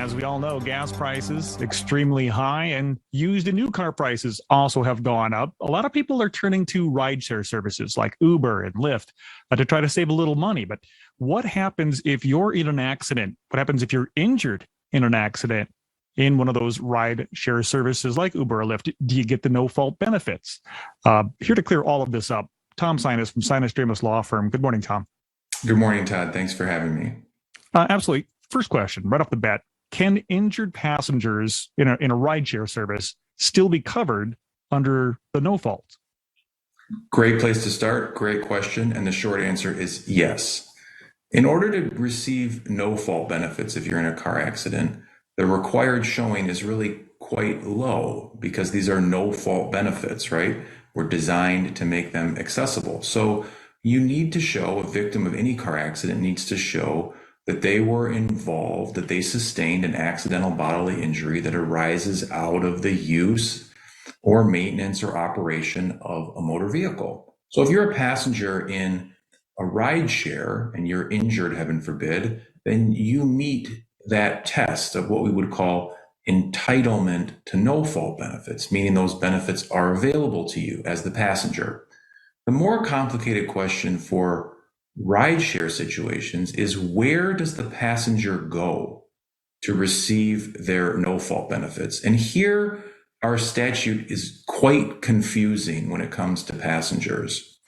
as we all know, gas prices extremely high, and used and new car prices also have gone up. A lot of people are turning to rideshare services like Uber and Lyft to try to save a little money. But what happens if you're in an accident? What happens if you're injured in an accident in one of those rideshare services like Uber or Lyft? Do you get the no-fault benefits? Here to clear all of this up, Tom Sinas from Sinas Dramis Law Firm. Good morning, Tom. Good morning, Todd. Thanks for having me. Absolutely. First question, right off the bat, can injured passengers in a rideshare service still be covered under the no fault? Great place to start. Great question. And the short answer is yes. In order to receive no fault benefits if you're in a car accident, the required showing is really quite low because these are no fault benefits, right? We're designed to make them accessible. So you need to show, a victim of any car accident needs to show that they were involved, that they sustained an accidental bodily injury that arises out of the use or maintenance or operation of a motor vehicle. So if you're a passenger in a rideshare and you're injured, heaven forbid, then you meet that test of what we would call entitlement to no fault benefits, meaning those benefits are available to you as the passenger. The more complicated question for rideshare situations is, where does the passenger go to receive their no-fault benefits? And here our statute is quite confusing when it comes to passengers.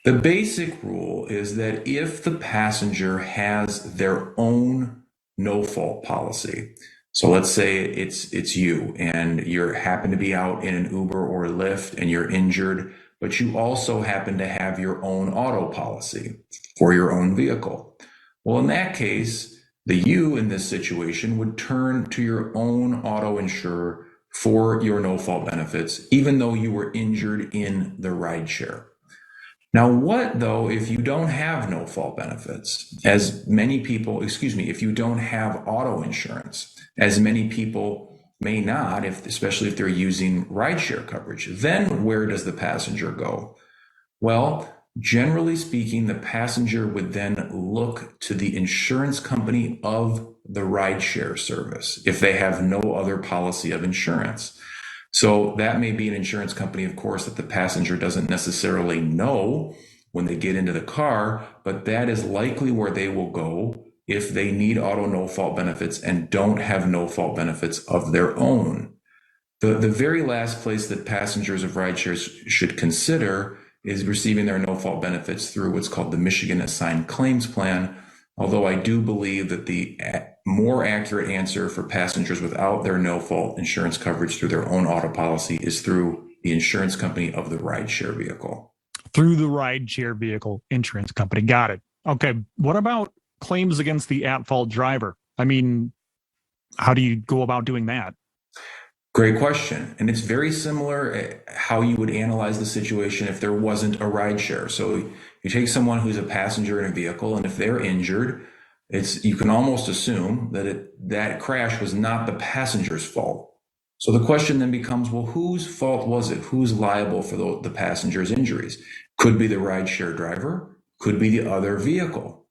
The basic rule is that if the passenger has their own no-fault policy, so let's say it's you and you happen to be out in an Uber or Lyft and you're injured, but you also happen to have your own auto policy for your own vehicle. Well, in that case, the you in this situation would turn to your own auto insurer for your no-fault benefits, even though you were injured in the rideshare. Now, what though if you don't have no-fault benefits? If you don't have auto insurance, as many people may not, especially if they're using rideshare coverage, then where does the passenger go? Well, generally speaking, the passenger would then look to the insurance company of the rideshare service if they have no other policy of insurance. So that may be an insurance company, of course, that the passenger doesn't necessarily know when they get into the car, but that is likely where they will go if they need auto no-fault benefits and don't have no-fault benefits of their own. The very last place that passengers of rideshares should consider is receiving their no-fault benefits through what's called the Michigan Assigned Claims Plan, although I do believe that the more accurate answer for passengers without their no-fault insurance coverage through their own auto policy is through the insurance company of the rideshare vehicle. Through the rideshare vehicle insurance company. Got it. Okay. What about claims against the at-fault driver? I mean, how do you go about doing that? Great question. And it's very similar how you would analyze the situation if there wasn't a rideshare. So you take someone who's a passenger in a vehicle, and if they're injured, you can almost assume that that crash was not the passenger's fault. So the question then becomes, well, whose fault was it? Who's liable for the passenger's injuries? Could be the rideshare driver, could be the other vehicle.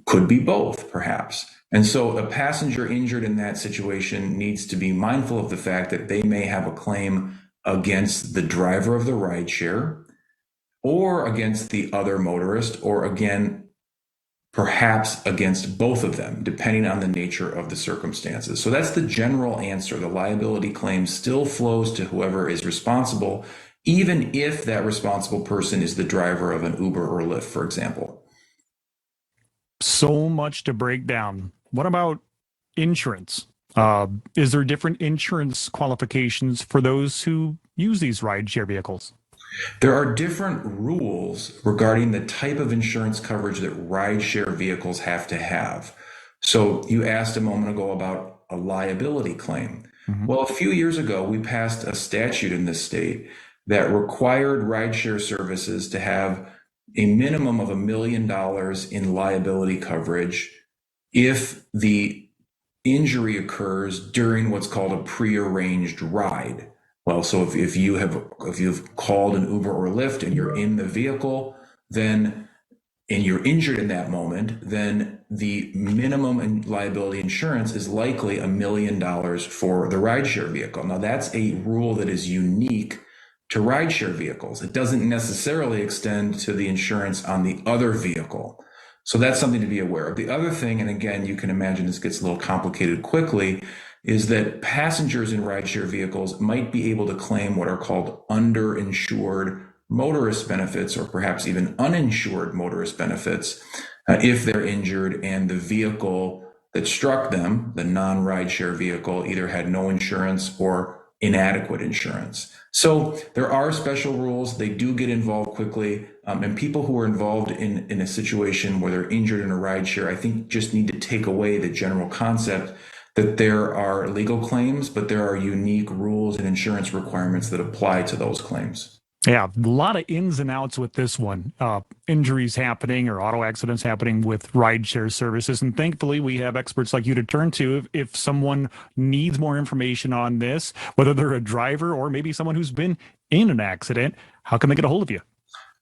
Could be both, perhaps. And so a passenger injured in that situation needs to be mindful of the fact that they may have a claim against the driver of the rideshare or against the other motorist, or again, perhaps against both of them, depending on the nature of the circumstances. So that's the general answer. The liability claim still flows to whoever is responsible, even if that responsible person is the driver of an Uber or Lyft, for example. So much to break down. What about insurance? Is there different insurance qualifications for those who use these rideshare vehicles? There are different rules regarding the type of insurance coverage that rideshare vehicles have to have. So you asked a moment ago about a liability claim. Mm-hmm. Well, a few years ago, we passed a statute in this state that required rideshare services to have a minimum of $1 million in liability coverage if the injury occurs during what's called a prearranged ride. Well, so if you've called an Uber or Lyft and you're in the vehicle, then and you're injured in that moment, then the minimum liability insurance is likely $1 million for the rideshare vehicle. Now, that's a rule that is unique to rideshare vehicles. It doesn't necessarily extend to the insurance on the other vehicle. So that's something to be aware of. The other thing, and again, you can imagine this gets a little complicated quickly, is that passengers in rideshare vehicles might be able to claim what are called underinsured motorist benefits, or perhaps even uninsured motorist benefits, if they're injured and the vehicle that struck them, the non-rideshare vehicle, either had no insurance or inadequate insurance. So there are special rules. They do get involved quickly. And people who are involved in a situation where they're injured in a rideshare, I think just need to take away the general concept that there are legal claims, but there are unique rules and insurance requirements that apply to those claims. Yeah, a lot of ins and outs with this one. Injuries happening or auto accidents happening with rideshare services. And thankfully, we have experts like you to turn to if someone needs more information on this, whether they're a driver or maybe someone who's been in an accident. How can they get a hold of you?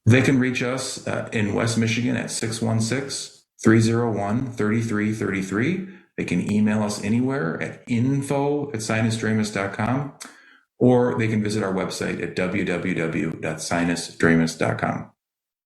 They can reach us in West Michigan at 616-301-3333. They can email us anywhere at info@sinasdramis.com. Or they can visit our website at www.sinasdramis.com.